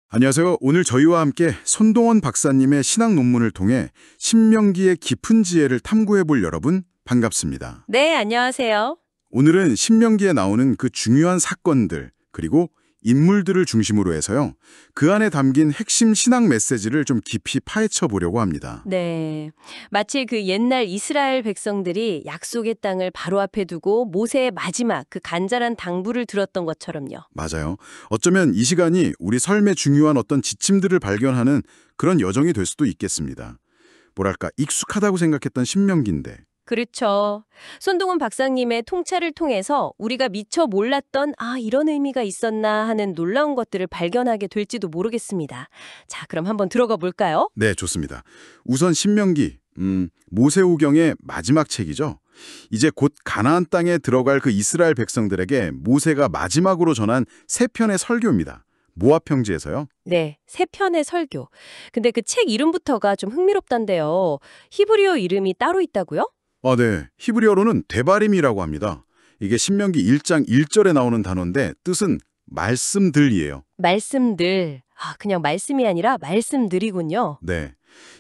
안녕하세요. 오늘 저희와 함께 손동원 박사님의 신학 논문을 통해 신명기의 깊은 지혜를 탐구해 볼 여러분 반갑습니다. 네, 안녕하세요. 오늘은 신명기에 나오는 그 중요한 사건들 그리고 인물들을 중심으로 해서요. 그 안에 담긴 핵심 신학 메시지를 좀 깊이 파헤쳐 보려고 합니다. 네, 마치 그 옛날 이스라엘 백성들이 약속의 땅을 바로 앞에 두고 모세의 마지막 그 간절한 당부를 들었던 것처럼요. 맞아요. 어쩌면 이 시간이 우리 삶의 중요한 어떤 지침들을 발견하는 그런 여정이 될 수도 있겠습니다. 뭐랄까 익숙하다고 생각했던 신명기인데 그렇죠. 손동훈 박사님의 통찰을 통해서 우리가 미처 몰랐던 이런 의미가 있었나 하는 놀라운 것들을 발견하게 될지도 모르겠습니다. 자, 그럼 한번 들어가 볼까요? 네, 좋습니다. 우선 신명기, 모세오경의 마지막 책이죠. 이제 곧 가나안 땅에 들어갈 그 이스라엘 백성들에게 모세가 마지막으로 전한 세 편의 설교입니다. 모압 평지에서요. 네, 세 편의 설교. 근데 그 책 이름부터가 좀 흥미롭단데요. 히브리어 이름이 따로 있다고요? 네. 히브리어로는 데바림이라고 합니다. 이게 신명기 1장 1절에 나오는 단어인데 뜻은 말씀들이에요. 말씀들. 그냥 말씀이 아니라 말씀들이군요. 네.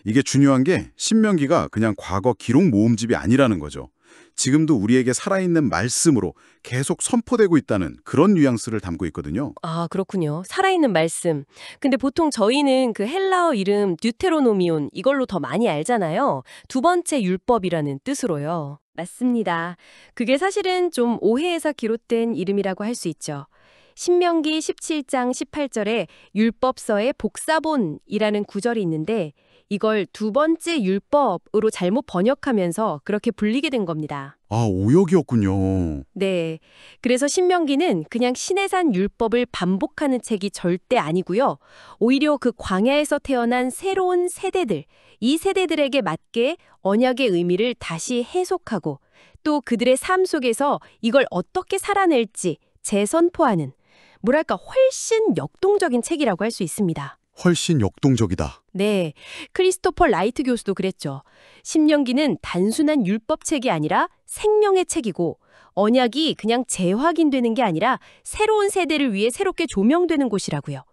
이게 중요한 게 신명기가 그냥 과거 기록 모음집이 아니라는 거죠. 지금도 우리에게 살아있는 말씀으로 계속 선포되고 있다는 그런 뉘앙스를 담고 있거든요. 그렇군요. 살아있는 말씀. 근데 보통 저희는 그 헬라어 이름 듀테로노미온 이걸로 더 많이 알잖아요. 두 번째 율법이라는 뜻으로요. 맞습니다. 그게 사실은 좀 오해에서 기록된 이름이라고 할 수 있죠. 신명기 17장 18절에 율법서의 복사본이라는 구절이 있는데 이걸 두 번째 율법으로 잘못 번역하면서 그렇게 불리게 된 겁니다. 오역이었군요. 네. 그래서 신명기는 그냥 신해산 율법을 반복하는 책이 절대 아니고요. 오히려 그 광야에서 태어난 새로운 세대들, 이 세대들에게 맞게 언약의 의미를 다시 해석하고 또 그들의 삶 속에서 이걸 어떻게 살아낼지 재선포하는 뭐랄까 훨씬 역동적인 책이라고 할 수 있습니다. 훨씬 역동적이다. 네, 크리스토퍼 라이트 교수도 그랬죠. 신명기는 단순한 율법책이 아니라 생명의 책이고 언약이 그냥 재확인되는 게 아니라 새로운 세대를 위해 새롭게 조명되는 곳이라고요.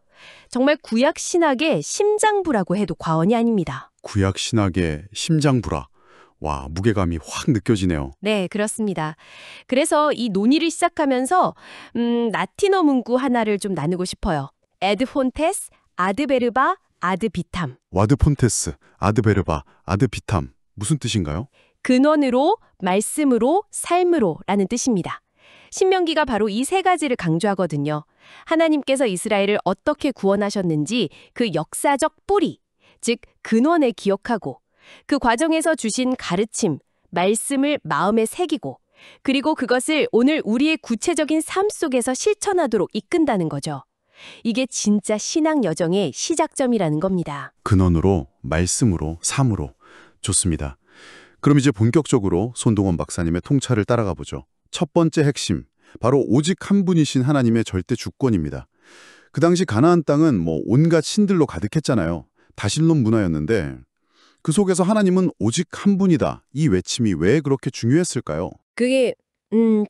정말 구약 신학의 심장부라고 해도 과언이 아닙니다. 구약 신학의 심장부라. 와, 무게감이 확 느껴지네요. 네, 그렇습니다. 그래서 이 논의를 시작하면서 라틴어 문구 하나를 좀 나누고 싶어요. 에드 폰테스, 아드베르바, 아드비탐. 와드 폰테스, 아드베르바, 아드비탐. 무슨 뜻인가요? 근원으로, 말씀으로, 삶으로 라는 뜻입니다. 신명기가 바로 이 세 가지를 강조하거든요. 하나님께서 이스라엘을 어떻게 구원하셨는지 그 역사적 뿌리, 즉 근원을 기억하고 그 과정에서 주신 가르침, 말씀을 마음에 새기고 그리고 그것을 오늘 우리의 구체적인 삶 속에서 실천하도록 이끈다는 거죠. 이게 진짜 신앙 여정의 시작점이라는 겁니다. 근원으로, 말씀으로, 삶으로. 좋습니다. 그럼 이제 본격적으로 손동원 박사님의 통찰을 따라가 보죠. 첫 번째 핵심, 바로 오직 한 분이신 하나님의 절대 주권입니다. 그 당시 가나안 땅은 온갖 신들로 가득했잖아요. 다신론 문화였는데 그 속에서 하나님은 오직 한 분이다. 이 외침이 왜 그렇게 중요했을까요? 그게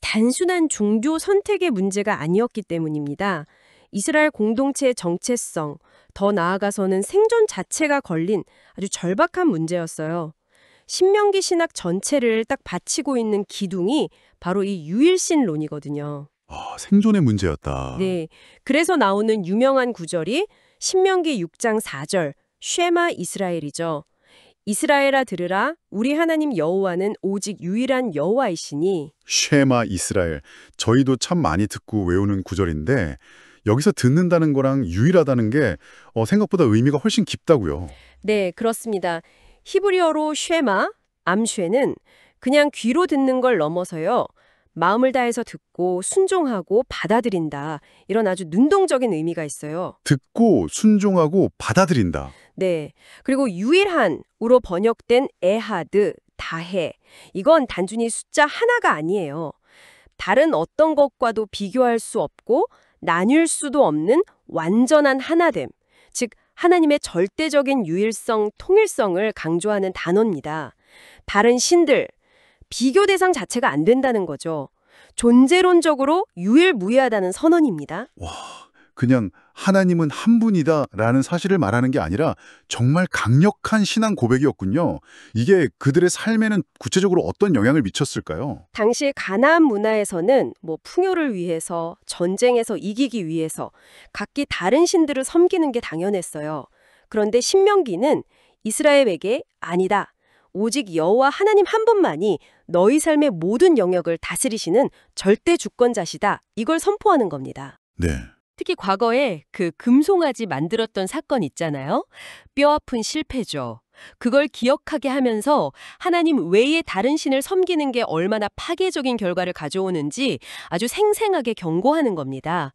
단순한 종교 선택의 문제가 아니었기 때문입니다. 이스라엘 공동체의 정체성, 더 나아가서는 생존 자체가 걸린 아주 절박한 문제였어요. 신명기 신학 전체를 딱 바치고 있는 기둥이 바로 이 유일신론이거든요. 생존의 문제였다. 네, 그래서 나오는 유명한 구절이 신명기 6장 4절, 쉐마 이스라엘이죠. 이스라엘아 들으라, 우리 하나님 여호와는 오직 유일한 여호와이시니. 쉐마 이스라엘. 저희도 참 많이 듣고 외우는 구절인데 여기서 듣는다는 거랑 유일하다는 게 생각보다 의미가 훨씬 깊다고요. 네, 그렇습니다. 히브리어로 쉐마, 암쉐는 그냥 귀로 듣는 걸 넘어서요. 마음을 다해서 듣고 순종하고 받아들인다. 이런 아주 능동적인 의미가 있어요. 듣고 순종하고 받아들인다. 네. 그리고 유일한으로 번역된 에하드, 다해. 이건 단순히 숫자 하나가 아니에요. 다른 어떤 것과도 비교할 수 없고 나뉠 수도 없는 완전한 하나됨. 즉 하나님의 절대적인 유일성, 통일성을 강조하는 단어입니다. 다른 신들, 비교 대상 자체가 안 된다는 거죠. 존재론적으로 유일무이하다는 선언입니다. 와, 그냥 하나님은 한 분이다라는 사실을 말하는 게 아니라 정말 강력한 신앙 고백이었군요. 이게 그들의 삶에는 구체적으로 어떤 영향을 미쳤을까요? 당시 가나안 문화에서는 풍요를 위해서, 전쟁에서 이기기 위해서 각기 다른 신들을 섬기는 게 당연했어요. 그런데 신명기는 이스라엘에게 아니다. 오직 여호와 하나님 한 분만이 너희 삶의 모든 영역을 다스리시는 절대 주권자시다. 이걸 선포하는 겁니다. 네. 특히 과거에 그 금송아지 만들었던 사건 있잖아요. 뼈아픈 실패죠. 그걸 기억하게 하면서 하나님 외에 다른 신을 섬기는 게 얼마나 파괴적인 결과를 가져오는지 아주 생생하게 경고하는 겁니다.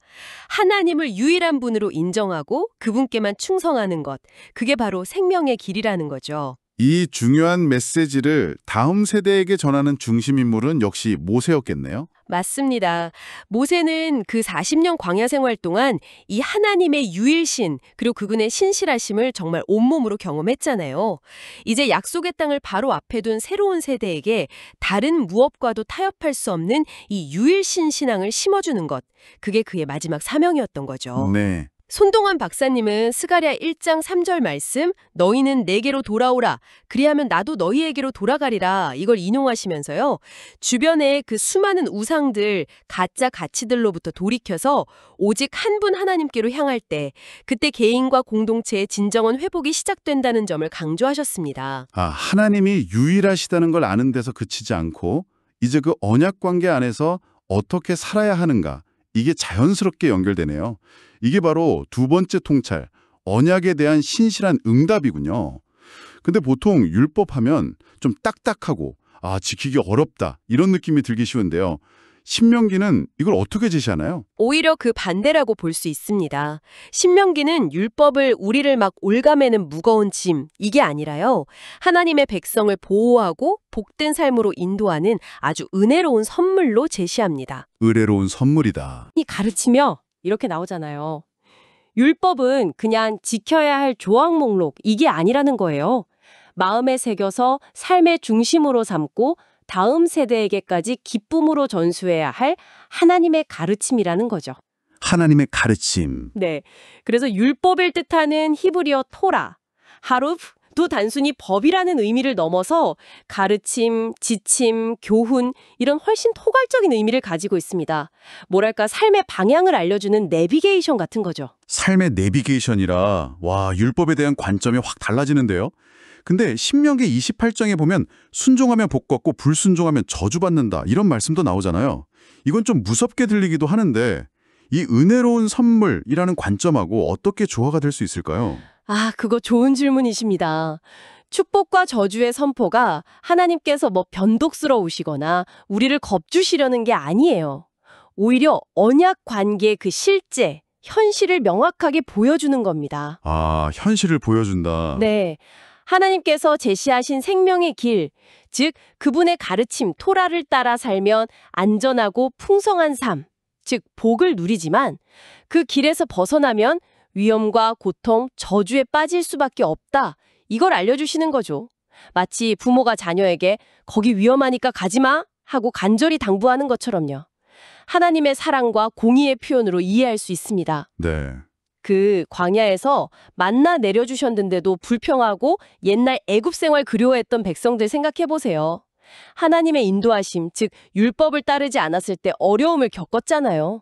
하나님을 유일한 분으로 인정하고 그분께만 충성하는 것, 그게 바로 생명의 길이라는 거죠. 이 중요한 메시지를 다음 세대에게 전하는 중심 인물은 역시 모세였겠네요. 맞습니다. 모세는 그 40년 광야 생활 동안 이 하나님의 유일신 그리고 그분의 신실하심을 정말 온몸으로 경험했잖아요. 이제 약속의 땅을 바로 앞에 둔 새로운 세대에게 다른 무엇과도 타협할 수 없는 이 유일신 신앙을 심어주는 것. 그게 그의 마지막 사명이었던 거죠. 네. 손동환 박사님은 스가랴 1장 3절 말씀 너희는 내게로 돌아오라 그리하면 나도 너희에게로 돌아가리라 이걸 인용하시면서요. 주변의 그 수많은 우상들, 가짜 가치들로부터 돌이켜서 오직 한 분 하나님께로 향할 때 그때 개인과 공동체의 진정한 회복이 시작된다는 점을 강조하셨습니다. 하나님이 유일하시다는 걸 아는 데서 그치지 않고 이제 그 언약 관계 안에서 어떻게 살아야 하는가 이게 자연스럽게 연결되네요. 이게 바로 두 번째 통찰, 언약에 대한 신실한 응답이군요. 근데 보통 율법하면 좀 딱딱하고 지키기 어렵다 이런 느낌이 들기 쉬운데요. 신명기는 이걸 어떻게 제시하나요? 오히려 그 반대라고 볼 수 있습니다. 신명기는 율법을 우리를 막 올가매는 무거운 짐, 이게 아니라요. 하나님의 백성을 보호하고 복된 삶으로 인도하는 아주 은혜로운 선물로 제시합니다. 의뢰로운 선물이다. 이 가르치며 이렇게 나오잖아요. 율법은 그냥 지켜야 할 조항 목록, 이게 아니라는 거예요. 마음에 새겨서 삶의 중심으로 삼고 다음 세대에게까지 기쁨으로 전수해야 할 하나님의 가르침이라는 거죠. 하나님의 가르침. 네. 그래서 율법을 뜻하는 히브리어 토라, 하루프도 단순히 법이라는 의미를 넘어서 가르침, 지침, 교훈 이런 훨씬 토괄적인 의미를 가지고 있습니다. 뭐랄까 삶의 방향을 알려주는 내비게이션 같은 거죠. 삶의 내비게이션이라 율법에 대한 관점이 확 달라지는데요. 근데 신명기 28장에 보면 순종하면 복 받고 불순종하면 저주받는다 이런 말씀도 나오잖아요. 이건 좀 무섭게 들리기도 하는데 이 은혜로운 선물이라는 관점하고 어떻게 조화가 될 수 있을까요? 그거 좋은 질문이십니다. 축복과 저주의 선포가 하나님께서 변덕스러우시거나 우리를 겁주시려는 게 아니에요. 오히려 언약 관계의 그 실제, 현실을 명확하게 보여주는 겁니다. 현실을 보여준다. 네. 하나님께서 제시하신 생명의 길, 즉 그분의 가르침, 토라를 따라 살면 안전하고 풍성한 삶, 즉 복을 누리지만 그 길에서 벗어나면 위험과 고통, 저주에 빠질 수밖에 없다. 이걸 알려주시는 거죠. 마치 부모가 자녀에게 거기 위험하니까 가지마 하고 간절히 당부하는 것처럼요. 하나님의 사랑과 공의의 표현으로 이해할 수 있습니다. 네. 그 광야에서 만나 내려주셨는데도 불평하고 옛날 애굽 생활 그리워했던 백성들 생각해보세요. 하나님의 인도하심, 즉 율법을 따르지 않았을 때 어려움을 겪었잖아요.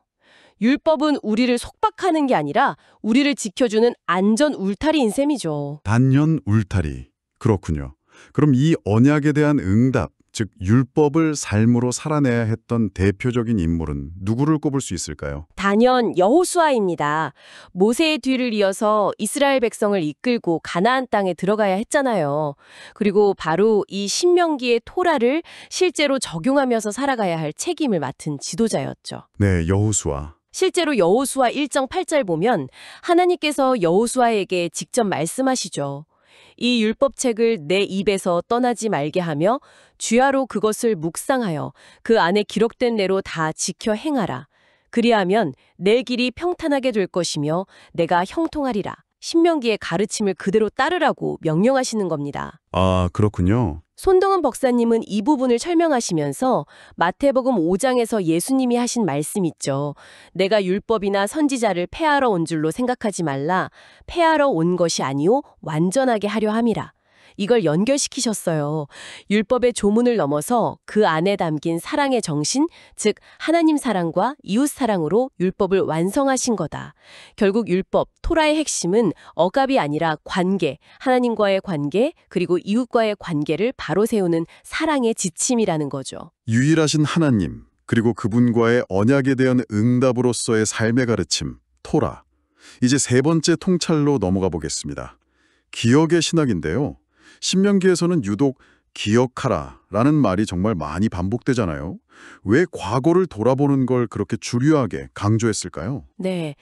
율법은 우리를 속박하는 게 아니라 우리를 지켜주는 안전 울타리인 셈이죠. 단연 울타리. 그렇군요. 그럼 이 언약에 대한 응답, 즉 율법을 삶으로 살아내야 했던 대표적인 인물은 누구를 꼽을 수 있을까요? 단연 여호수아입니다. 모세의 뒤를 이어서 이스라엘 백성을 이끌고 가나안 땅에 들어가야 했잖아요. 그리고 바로 이 신명기의 토라를 실제로 적용하면서 살아가야 할 책임을 맡은 지도자였죠. 네, 여호수아. 실제로 여호수아 1장 8절 보면 하나님께서 여호수아에게 직접 말씀하시죠. 이 율법책을 내 입에서 떠나지 말게 하며 주야로 그것을 묵상하여 그 안에 기록된 대로 다 지켜 행하라. 그리하면 내 길이 평탄하게 될 것이며 내가 형통하리라. 신명기의 가르침을 그대로 따르라고 명령하시는 겁니다. 그렇군요. 손동은 박사님은 이 부분을 설명하시면서 마태복음 5장에서 예수님이 하신 말씀 있죠. 내가 율법이나 선지자를 폐하러 온 줄로 생각하지 말라. 폐하러 온 것이 아니오 완전하게 하려 함이라. 이걸 연결시키셨어요. 율법의 조문을 넘어서 그 안에 담긴 사랑의 정신, 즉 하나님 사랑과 이웃 사랑으로 율법을 완성하신 거다. 결국 율법, 토라의 핵심은 억압이 아니라 관계, 하나님과의 관계, 그리고 이웃과의 관계를 바로 세우는 사랑의 지침이라는 거죠. 유일하신 하나님, 그리고 그분과의 언약에 대한 응답으로서의 삶의 가르침, 토라. 이제 세 번째 통찰로 넘어가 보겠습니다. 기억의 신학인데요. 신명기에서는 유독 기억하라 라는 말이 정말 많이 반복되잖아요. 왜 과거를 돌아보는 걸 그렇게 주류하게 강조했을까요? 네.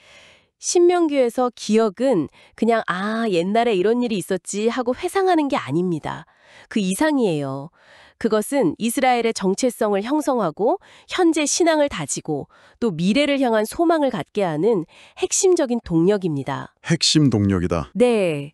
신명기에서 기억은 그냥 옛날에 이런 일이 있었지 하고 회상하는 게 아닙니다. 그 이상이에요. 그것은 이스라엘의 정체성을 형성하고 현재 신앙을 다지고 또 미래를 향한 소망을 갖게 하는 핵심적인 동력입니다. 핵심 동력이다. 네.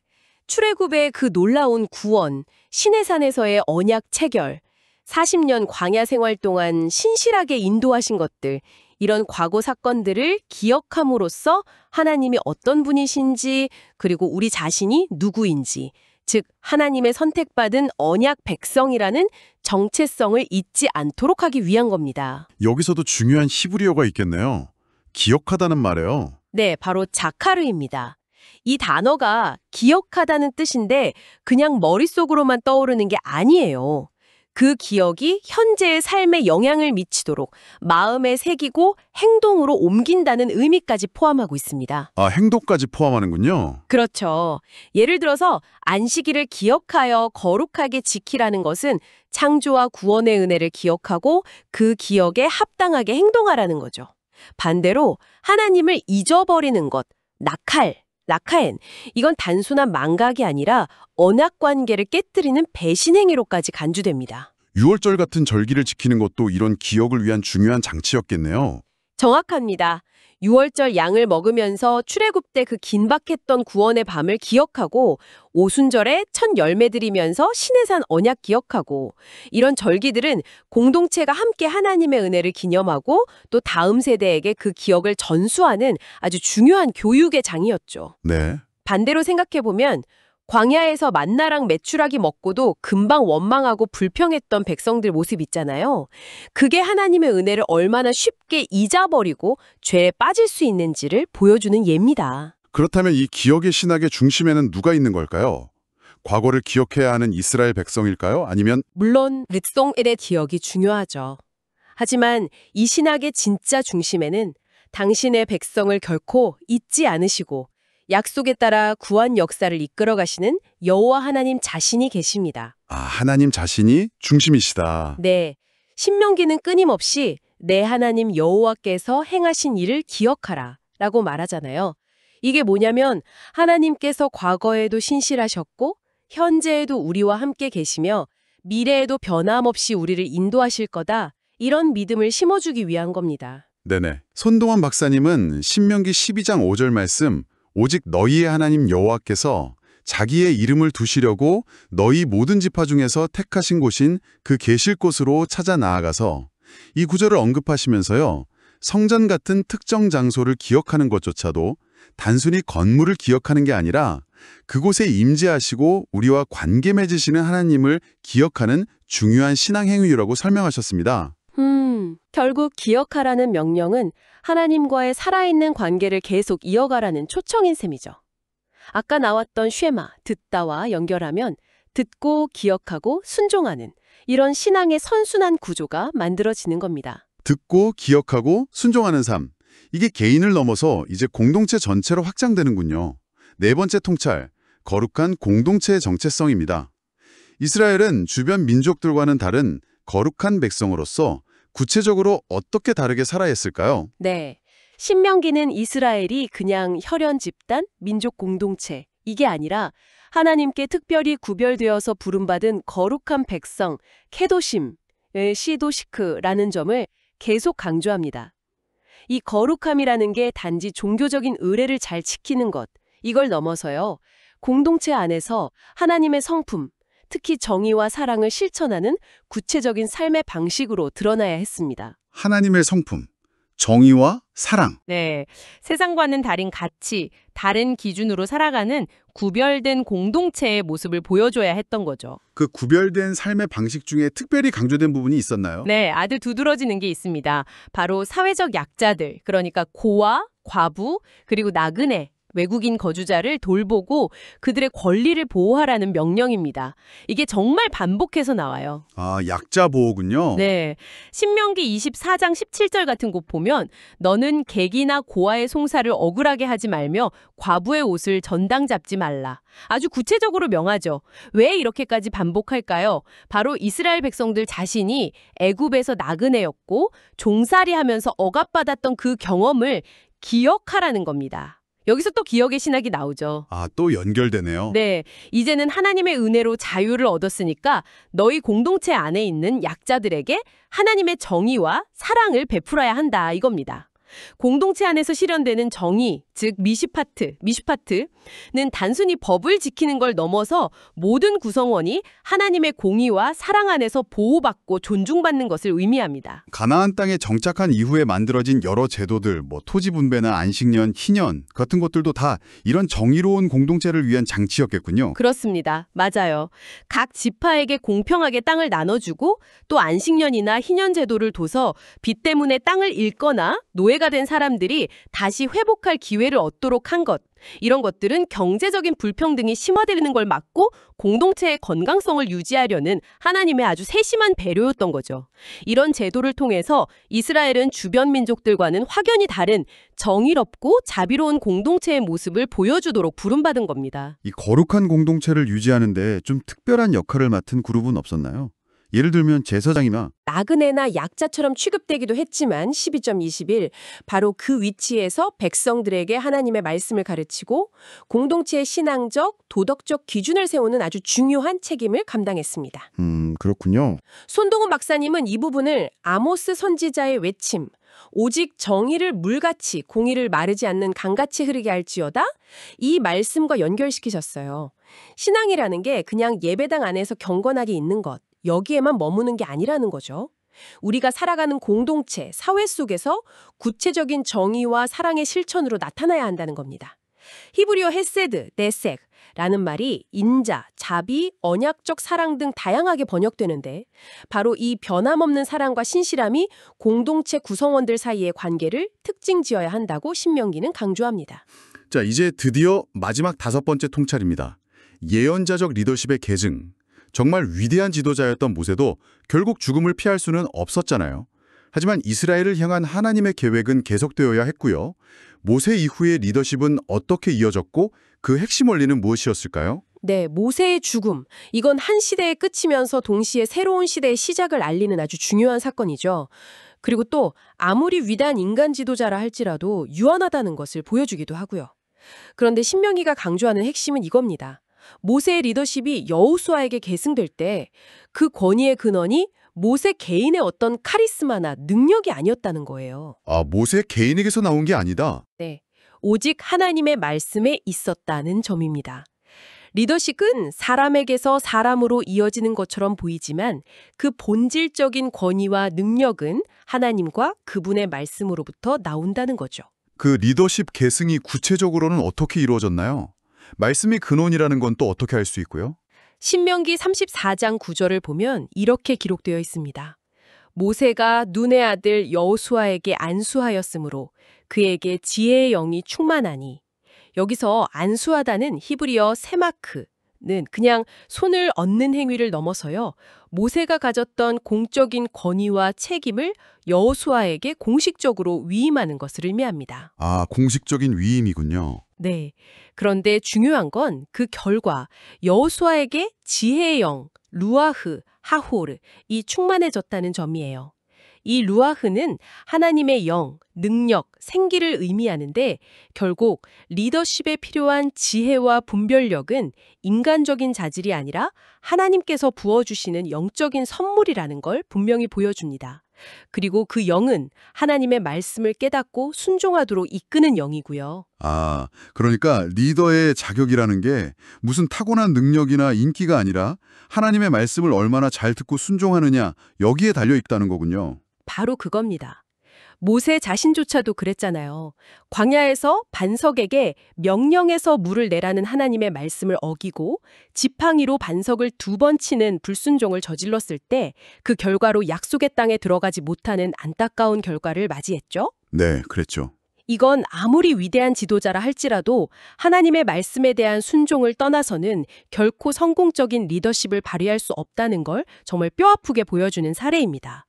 출애굽의 그 놀라운 구원, 시내산에서의 언약 체결, 40년 광야 생활 동안 신실하게 인도하신 것들, 이런 과거 사건들을 기억함으로써 하나님이 어떤 분이신지, 그리고 우리 자신이 누구인지, 즉 하나님의 선택받은 언약 백성이라는 정체성을 잊지 않도록 하기 위한 겁니다. 여기서도 중요한 히브리어가 있겠네요. 기억하다는 말이에요. 네, 바로 자카르입니다. 이 단어가 기억하다는 뜻인데 그냥 머릿속으로만 떠오르는 게 아니에요. 그 기억이 현재의 삶에 영향을 미치도록 마음에 새기고 행동으로 옮긴다는 의미까지 포함하고 있습니다. 행동까지 포함하는군요. 그렇죠. 예를 들어서 안식일을 기억하여 거룩하게 지키라는 것은 창조와 구원의 은혜를 기억하고 그 기억에 합당하게 행동하라는 거죠. 반대로 하나님을 잊어버리는 것, 낙하엔, 이건 단순한 망각이 아니라 언약 관계를 깨뜨리는 배신 행위로까지 간주됩니다. 유월절 같은 절기를 지키는 것도 이런 기억을 위한 중요한 장치였겠네요. 정확합니다. 유월절 양을 먹으면서 출애굽 때 그 긴박했던 구원의 밤을 기억하고 오순절에 첫 열매 드리면서 시내산 언약 기억하고 이런 절기들은 공동체가 함께 하나님의 은혜를 기념하고 또 다음 세대에게 그 기억을 전수하는 아주 중요한 교육의 장이었죠. 네. 반대로 생각해보면 광야에서 만나랑 메추라기 먹고도 금방 원망하고 불평했던 백성들 모습 있잖아요. 그게 하나님의 은혜를 얼마나 쉽게 잊어버리고 죄에 빠질 수 있는지를 보여주는 예입니다. 그렇다면 이 기억의 신학의 중심에는 누가 있는 걸까요? 과거를 기억해야 하는 이스라엘 백성일까요? 아니면 물론 르송엘의 기억이 중요하죠. 하지만 이 신학의 진짜 중심에는 당신의 백성을 결코 잊지 않으시고 약속에 따라 구원 역사를 이끌어 가시는 여호와 하나님 자신이 계십니다. 하나님 자신이 중심이시다. 네, 신명기는 끊임없이 내 하나님 여호와께서 행하신 일을 기억하라 라고 말하잖아요. 이게 뭐냐면 하나님께서 과거에도 신실하셨고 현재에도 우리와 함께 계시며 미래에도 변함없이 우리를 인도하실 거다. 이런 믿음을 심어주기 위한 겁니다. 네네. 손동원 박사님은 신명기 12장 5절 말씀 오직 너희의 하나님 여호와께서 자기의 이름을 두시려고 너희 모든 지파 중에서 택하신 곳인 그 계실 곳으로 찾아 나아가서 이 구절을 언급하시면서요. 성전 같은 특정 장소를 기억하는 것조차도 단순히 건물을 기억하는 게 아니라 그곳에 임재하시고 우리와 관계 맺으시는 하나님을 기억하는 중요한 신앙 행위라고 설명하셨습니다. 결국 기억하라는 명령은 하나님과의 살아있는 관계를 계속 이어가라는 초청인 셈이죠. 아까 나왔던 쉐마, 듣다와 연결하면 듣고 기억하고 순종하는 이런 신앙의 선순환 구조가 만들어지는 겁니다. 듣고 기억하고 순종하는 삶. 이게 개인을 넘어서 이제 공동체 전체로 확장되는군요. 네 번째 통찰, 거룩한 공동체의 정체성입니다. 이스라엘은 주변 민족들과는 다른 거룩한 백성으로서 구체적으로 어떻게 다르게 살아야 했을까요? 네. 신명기는 이스라엘이 그냥 혈연 집단, 민족 공동체, 이게 아니라 하나님께 특별히 구별되어서 부름받은 거룩한 백성, 케도심, 시도시크라는 점을 계속 강조합니다. 이 거룩함이라는 게 단지 종교적인 의례를 잘 지키는 것, 이걸 넘어서요. 공동체 안에서 하나님의 성품, 특히 정의와 사랑을 실천하는 구체적인 삶의 방식으로 드러나야 했습니다. 하나님의 성품, 정의와 사랑. 네, 세상과는 다른 가치, 다른 기준으로 살아가는 구별된 공동체의 모습을 보여줘야 했던 거죠. 그 구별된 삶의 방식 중에 특별히 강조된 부분이 있었나요? 네, 아주 두드러지는 게 있습니다. 바로 사회적 약자들, 그러니까 고아, 과부, 그리고 나그네, 외국인 거주자를 돌보고 그들의 권리를 보호하라는 명령입니다. 이게 정말 반복해서 나와요. 아, 약자 보호군요. 네, 신명기 24장 17절 같은 곳 보면 너는 객이나 고아의 송사를 억울하게 하지 말며 과부의 옷을 전당 잡지 말라. 아주 구체적으로 명하죠. 왜 이렇게까지 반복할까요? 바로 이스라엘 백성들 자신이 애굽에서 나그네였고 종살이하면서 억압받았던 그 경험을 기억하라는 겁니다. 여기서 또 기억의 신학이 나오죠. 아, 또 연결되네요. 네, 이제는 하나님의 은혜로 자유를 얻었으니까 너희 공동체 안에 있는 약자들에게 하나님의 정의와 사랑을 베풀어야 한다 이겁니다. 공동체 안에서 실현되는 정의, 즉 미시파트는 단순히 법을 지키는 걸 넘어서 모든 구성원이 하나님의 공의와 사랑 안에서 보호받고 존중받는 것을 의미합니다. 가나안 땅에 정착한 이후에 만들어진 여러 제도들, 토지 분배나 안식년, 희년 같은 것들도 다 이런 정의로운 공동체를 위한 장치였겠군요. 그렇습니다. 맞아요. 각 지파에게 공평하게 땅을 나눠주고 또 안식년이나 희년 제도를 둬서 빚 때문에 땅을 잃거나 노예가 된 사람들이 다시 회복할 기회를 얻도록 한 것. 이런 것들은 경제적인 불평등이 심화되는 걸 막고 공동체의 건강성을 유지하려는 하나님의 아주 세심한 배려였던 거죠. 이런 제도를 통해서 이스라엘은 주변 민족들과는 확연히 다른 정의롭고 자비로운 공동체의 모습을 보여주도록 부름받은 겁니다. 이 거룩한 공동체를 유지하는데 좀 특별한 역할을 맡은 그룹은 없었나요? 예를 들면 제사장이나 나그네나 약자처럼 취급되기도 했지만 12.21 바로 그 위치에서 백성들에게 하나님의 말씀을 가르치고 공동체의 신앙적, 도덕적 기준을 세우는 아주 중요한 책임을 감당했습니다. 그렇군요. 손동훈 박사님은 이 부분을 아모스 선지자의 외침, 오직 정의를 물같이 공의를 마르지 않는 강같이 흐르게 할지어다 이 말씀과 연결시키셨어요. 신앙이라는 게 그냥 예배당 안에서 경건하게 있는 것, 여기에만 머무는 게 아니라는 거죠. 우리가 살아가는 공동체, 사회 속에서 구체적인 정의와 사랑의 실천으로 나타나야 한다는 겁니다. 히브리어 헤세드, 네섹라는 말이 인자, 자비, 언약적 사랑 등 다양하게 번역되는데 바로 이 변함없는 사랑과 신실함이 공동체 구성원들 사이의 관계를 특징 지어야 한다고 신명기는 강조합니다. 자, 이제 드디어 마지막 5번째 통찰입니다. 예언자적 리더십의 계승. 정말 위대한 지도자였던 모세도 결국 죽음을 피할 수는 없었잖아요. 하지만 이스라엘을 향한 하나님의 계획은 계속되어야 했고요. 모세 이후의 리더십은 어떻게 이어졌고 그 핵심 원리는 무엇이었을까요? 네, 모세의 죽음. 이건 한 시대의 끝이면서 동시에 새로운 시대의 시작을 알리는 아주 중요한 사건이죠. 그리고 또 아무리 위대한 인간 지도자라 할지라도 유한하다는 것을 보여주기도 하고요. 그런데 신명기가 강조하는 핵심은 이겁니다. 모세의 리더십이 여호수아에게 계승될 때 그 권위의 근원이 모세 개인의 어떤 카리스마나 능력이 아니었다는 거예요. 아, 모세 개인에게서 나온 게 아니다. 네, 오직 하나님의 말씀에 있었다는 점입니다. 리더십은 사람에게서 사람으로 이어지는 것처럼 보이지만 그 본질적인 권위와 능력은 하나님과 그분의 말씀으로부터 나온다는 거죠. 그 리더십 계승이 구체적으로는 어떻게 이루어졌나요? 말씀이 근원이라는 건 또 어떻게 알 수 있고요? 신명기 34장 9절을 보면 이렇게 기록되어 있습니다. 모세가 눈의 아들 여호수아에게 안수하였으므로 그에게 지혜의 영이 충만하니. 여기서 안수하다는 히브리어 세마크는 그냥 손을 얹는 행위를 넘어서요. 모세가 가졌던 공적인 권위와 책임을 여호수아에게 공식적으로 위임하는 것을 의미합니다. 아, 공식적인 위임이군요. 네. 그런데 중요한 건 그 결과 여호수아에게 지혜의 영, 루아흐, 하호르, 이 충만해졌다는 점이에요. 이 루아흐는 하나님의 영, 능력, 생기를 의미하는데 결국 리더십에 필요한 지혜와 분별력은 인간적인 자질이 아니라 하나님께서 부어주시는 영적인 선물이라는 걸 분명히 보여줍니다. 그리고 그 영은 하나님의 말씀을 깨닫고 순종하도록 이끄는 영이고요. 아, 그러니까 리더의 자격이라는 게 무슨 타고난 능력이나 인기가 아니라 하나님의 말씀을 얼마나 잘 듣고 순종하느냐 여기에 달려 있다는 거군요. 바로 그겁니다. 모세 자신조차도 그랬잖아요. 광야에서 반석에게 명령해서 물을 내라는 하나님의 말씀을 어기고 지팡이로 반석을 2번 치는 불순종을 저질렀을 때 그 결과로 약속의 땅에 들어가지 못하는 안타까운 결과를 맞이했죠. 네, 그랬죠. 이건 아무리 위대한 지도자라 할지라도 하나님의 말씀에 대한 순종을 떠나서는 결코 성공적인 리더십을 발휘할 수 없다는 걸 정말 뼈아프게 보여주는 사례입니다.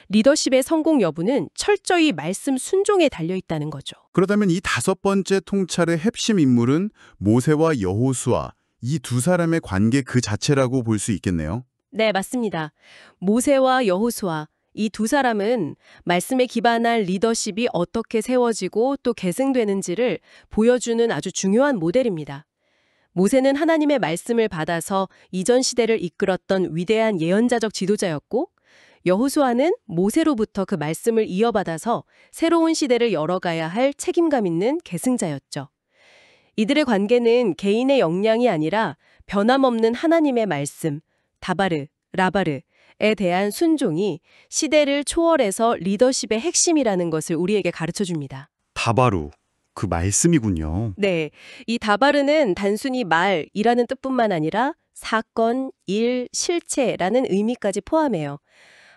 리더십의 성공 여부는 철저히 말씀 순종에 달려 있다는 거죠. 그렇다면 이 5번째 통찰의 핵심 인물은 모세와 여호수아, 이 두 사람의 관계 그 자체라고 볼 수 있겠네요. 네, 맞습니다. 모세와 여호수아, 이 두 사람은 말씀에 기반한 리더십이 어떻게 세워지고 또 계승되는지를 보여주는 아주 중요한 모델입니다. 모세는 하나님의 말씀을 받아서 이전 시대를 이끌었던 위대한 예언자적 지도자였고, 여호수아는 모세로부터 그 말씀을 이어받아서 새로운 시대를 열어가야 할 책임감 있는 계승자였죠. 이들의 관계는 개인의 역량이 아니라 변함없는 하나님의 말씀, 다바르, 라바르에 대한 순종이 시대를 초월해서 리더십의 핵심이라는 것을 우리에게 가르쳐줍니다. 다바루, 그 말씀이군요. 네, 이 다바르는 단순히 말이라는 뜻뿐만 아니라 사건, 일, 실체라는 의미까지 포함해요.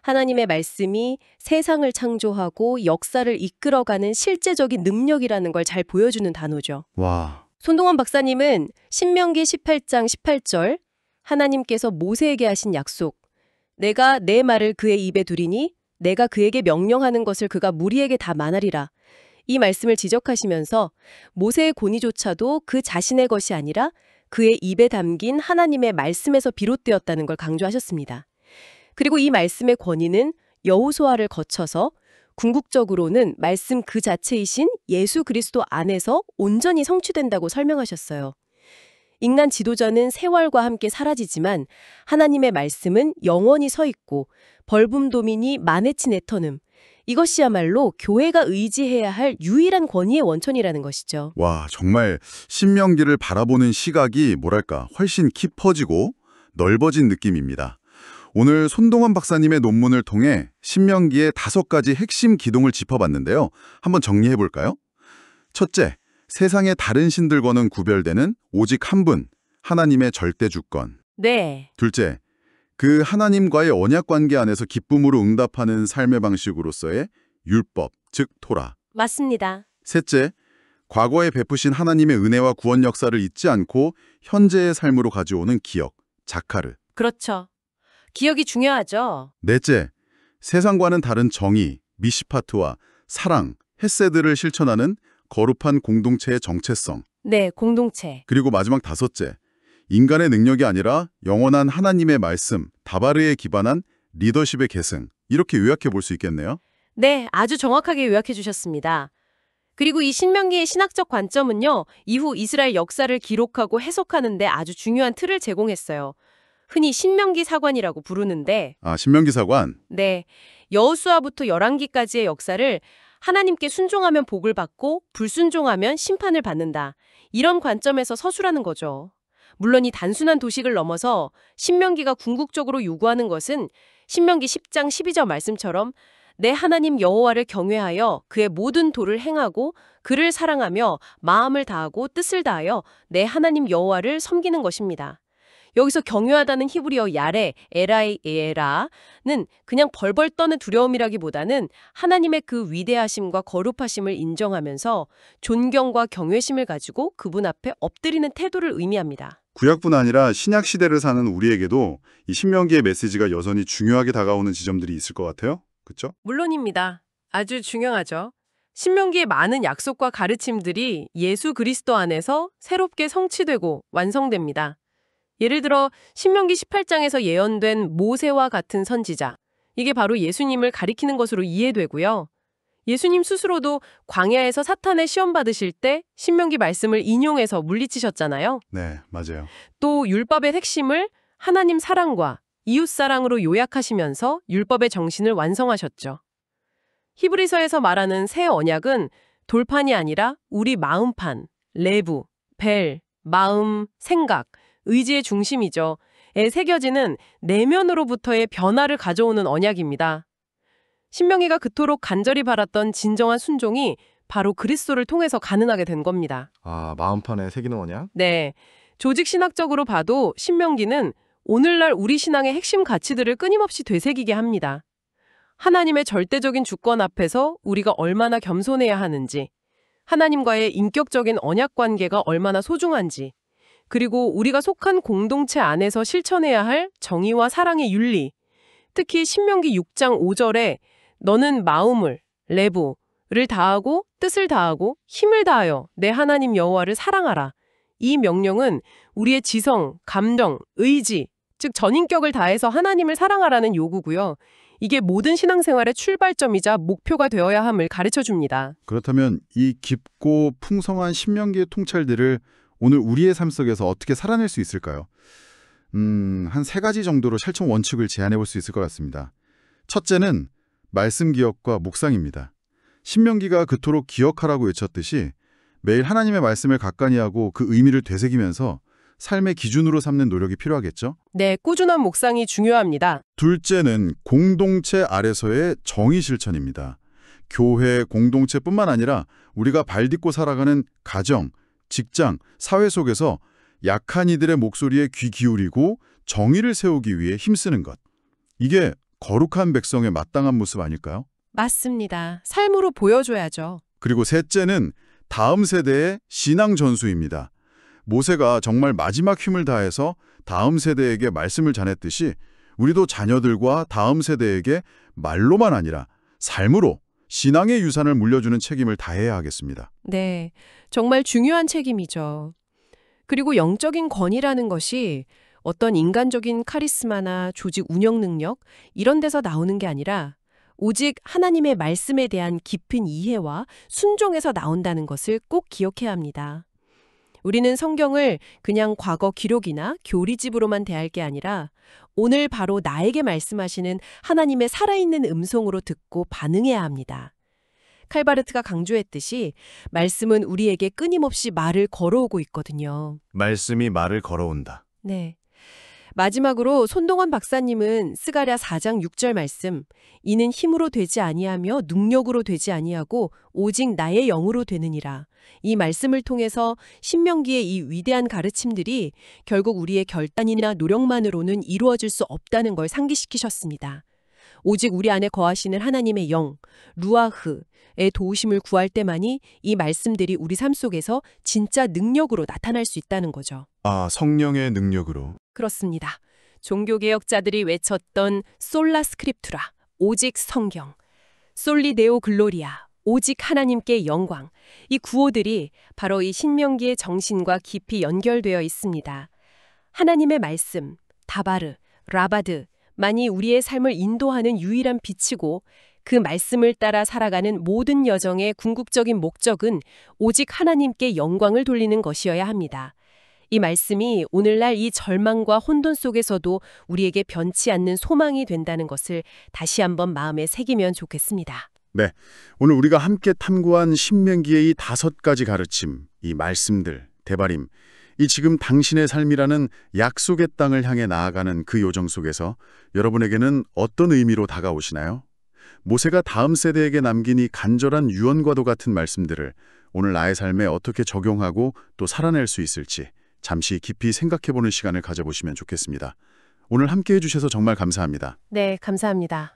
하나님의 말씀이 세상을 창조하고 역사를 이끌어가는 실제적인 능력이라는 걸 잘 보여주는 단어죠. 와, 손동원 박사님은 신명기 18장 18절 하나님께서 모세에게 하신 약속 내가 내 말을 그의 입에 두리니 내가 그에게 명령하는 것을 그가 무리에게 다 말하리라. 이 말씀을 지적하시면서 모세의 권위조차도 그 자신의 것이 아니라 그의 입에 담긴 하나님의 말씀에서 비롯되었다는 걸 강조하셨습니다. 그리고 이 말씀의 권위는 여호수아를 거쳐서 궁극적으로는 말씀 그 자체이신 예수 그리스도 안에서 온전히 성취된다고 설명하셨어요. 인간 지도자는 세월과 함께 사라지지만 하나님의 말씀은 영원히 서 있고 벌품도민이 만해치 내터눔. 이것이야말로 교회가 의지해야 할 유일한 권위의 원천이라는 것이죠. 와, 정말 신명기를 바라보는 시각이 뭐랄까 훨씬 깊어지고 넓어진 느낌입니다. 오늘 손동원 박사님의 논문을 통해 신명기의 5가지 핵심 기둥을 짚어봤는데요. 한번 정리해 볼까요? 첫째, 세상의 다른 신들과는 구별되는 오직 한 분, 하나님의 절대 주권. 네. 둘째, 그 하나님과의 언약 관계 안에서 기쁨으로 응답하는 삶의 방식으로서의 율법, 즉 토라. 맞습니다. 셋째, 과거에 베푸신 하나님의 은혜와 구원 역사를 잊지 않고 현재의 삶으로 가져오는 기억, 자카르. 그렇죠. 기억이 중요하죠. 넷째, 세상과는 다른 정의, 미시파트와 사랑, 헤세드를 실천하는 거룩한 공동체의 정체성. 네, 공동체. 그리고 마지막 5째, 인간의 능력이 아니라 영원한 하나님의 말씀, 다바르에 기반한 리더십의 계승. 이렇게 요약해 볼 수 있겠네요. 네, 아주 정확하게 요약해 주셨습니다. 그리고 이 신명기의 신학적 관점은요, 이후 이스라엘 역사를 기록하고 해석하는 데 아주 중요한 틀을 제공했어요. 흔히 신명기 사관이라고 부르는데, 아, 신명기 사관. 네, 여호수아부터 열왕기까지의 역사를 하나님께 순종하면 복을 받고 불순종하면 심판을 받는다. 이런 관점에서 서술하는 거죠. 물론 이 단순한 도식을 넘어서 신명기가 궁극적으로 요구하는 것은 신명기 10장 12절 말씀처럼 내 하나님 여호와를 경외하여 그의 모든 도를 행하고 그를 사랑하며 마음을 다하고 뜻을 다하여 내 하나님 여호와를 섬기는 것입니다. 여기서 경외하다는 히브리어 야레, 에라는 그냥 벌벌 떠는 두려움이라기보다는 하나님의 그 위대하심과 거룩하심을 인정하면서 존경과 경외심을 가지고 그분 앞에 엎드리는 태도를 의미합니다. 구약뿐 아니라 신약 시대를 사는 우리에게도 이 신명기의 메시지가 여전히 중요하게 다가오는 지점들이 있을 것 같아요. 그렇죠? 물론입니다. 아주 중요하죠. 신명기의 많은 약속과 가르침들이 예수 그리스도 안에서 새롭게 성취되고 완성됩니다. 예를 들어 신명기 18장에서 예언된 모세와 같은 선지자, 이게 바로 예수님을 가리키는 것으로 이해되고요. 예수님 스스로도 광야에서 사탄의 시험 받으실 때 신명기 말씀을 인용해서 물리치셨잖아요. 네, 맞아요. 또 율법의 핵심을 하나님 사랑과 이웃 사랑으로 요약하시면서 율법의 정신을 완성하셨죠. 히브리서에서 말하는 새 언약은 돌판이 아니라 우리 마음판, 레부, 벨, 마음, 생각, 의지의 중심이죠. 에 새겨지는 내면으로부터의 변화를 가져오는 언약입니다. 신명기가 그토록 간절히 바랐던 진정한 순종이 바로 그리스도를 통해서 가능하게 된 겁니다. 아, 마음판에 새기는 언약? 네, 조직 신학적으로 봐도 신명기는 오늘날 우리 신앙의 핵심 가치들을 끊임없이 되새기게 합니다. 하나님의 절대적인 주권 앞에서 우리가 얼마나 겸손해야 하는지, 하나님과의 인격적인 언약 관계가 얼마나 소중한지, 그리고 우리가 속한 공동체 안에서 실천해야 할 정의와 사랑의 윤리, 특히 신명기 6장 5절에 너는 마음을, 레부를 다하고 뜻을 다하고 힘을 다하여 내 하나님 여호와를 사랑하라. 이 명령은 우리의 지성, 감정, 의지, 즉 전인격을 다해서 하나님을 사랑하라는 요구고요. 이게 모든 신앙생활의 출발점이자 목표가 되어야 함을 가르쳐줍니다. 그렇다면 이 깊고 풍성한 신명기의 통찰들을 오늘 우리의 삶 속에서 어떻게 살아낼 수 있을까요? 한 3가지 정도로 실천 원칙을 제안해 볼 수 있을 것 같습니다. 첫째는 말씀 기억과 묵상입니다. 신명기가 그토록 기억하라고 외쳤듯이 매일 하나님의 말씀을 가까이 하고 그 의미를 되새기면서 삶의 기준으로 삼는 노력이 필요하겠죠? 네, 꾸준한 묵상이 중요합니다. 둘째는 공동체 아래서의 정의 실천입니다. 교회, 공동체뿐만 아니라 우리가 발딛고 살아가는 가정, 직장, 사회 속에서 약한 이들의 목소리에 귀 기울이고 정의를 세우기 위해 힘쓰는 것. 이게 거룩한 백성의 마땅한 모습 아닐까요? 맞습니다. 삶으로 보여줘야죠. 그리고 셋째는 다음 세대의 신앙 전수입니다. 모세가 정말 마지막 힘을 다해서 다음 세대에게 말씀을 전했듯이 우리도 자녀들과 다음 세대에게 말로만 아니라 삶으로 신앙의 유산을 물려주는 책임을 다해야 하겠습니다. 네, 정말 중요한 책임이죠. 그리고 영적인 권위라는 것이 어떤 인간적인 카리스마나 조직 운영 능력 이런 데서 나오는 게 아니라 오직 하나님의 말씀에 대한 깊은 이해와 순종에서 나온다는 것을 꼭 기억해야 합니다. 우리는 성경을 그냥 과거 기록이나 교리집으로만 대할 게 아니라 오늘 바로 나에게 말씀하시는 하나님의 살아있는 음성으로 듣고 반응해야 합니다. 칼바르트가 강조했듯이 말씀은 우리에게 끊임없이 말을 걸어오고 있거든요. 말씀이 말을 걸어온다. 네. 마지막으로 손동원 박사님은 스가랴 4장 6절 말씀 이는 힘으로 되지 아니하며 능력으로 되지 아니하고 오직 나의 영으로 되느니라. 이 말씀을 통해서 신명기의 이 위대한 가르침들이 결국 우리의 결단이나 노력만으로는 이루어질 수 없다는 걸 상기시키셨습니다. 오직 우리 안에 거하시는 하나님의 영, 루아흐의 도우심을 구할 때만이 이 말씀들이 우리 삶 속에서 진짜 능력으로 나타날 수 있다는 거죠. 아, 성령의 능력으로. 그렇습니다. 종교개혁자들이 외쳤던 솔라 스크립투라, 오직 성경, 솔리 데오 글로리아, 오직 하나님께 영광, 이 구호들이 바로 이 신명기의 정신과 깊이 연결되어 있습니다. 하나님의 말씀, 다바르, 라바드, 만이 우리의 삶을 인도하는 유일한 빛이고 그 말씀을 따라 살아가는 모든 여정의 궁극적인 목적은 오직 하나님께 영광을 돌리는 것이어야 합니다. 이 말씀이 오늘날 이 절망과 혼돈 속에서도 우리에게 변치 않는 소망이 된다는 것을 다시 한번 마음에 새기면 좋겠습니다. 네, 오늘 우리가 함께 탐구한 신명기의 이 5가지 가르침, 이 말씀들, 대바림, 이 지금 당신의 삶이라는 약속의 땅을 향해 나아가는 그 요정 속에서 여러분에게는 어떤 의미로 다가오시나요? 모세가 다음 세대에게 남긴 이 간절한 유언과도 같은 말씀들을 오늘 나의 삶에 어떻게 적용하고 또 살아낼 수 있을지 잠시 깊이 생각해보는 시간을 가져보시면 좋겠습니다. 오늘 함께해 주셔서 정말 감사합니다. 네, 감사합니다.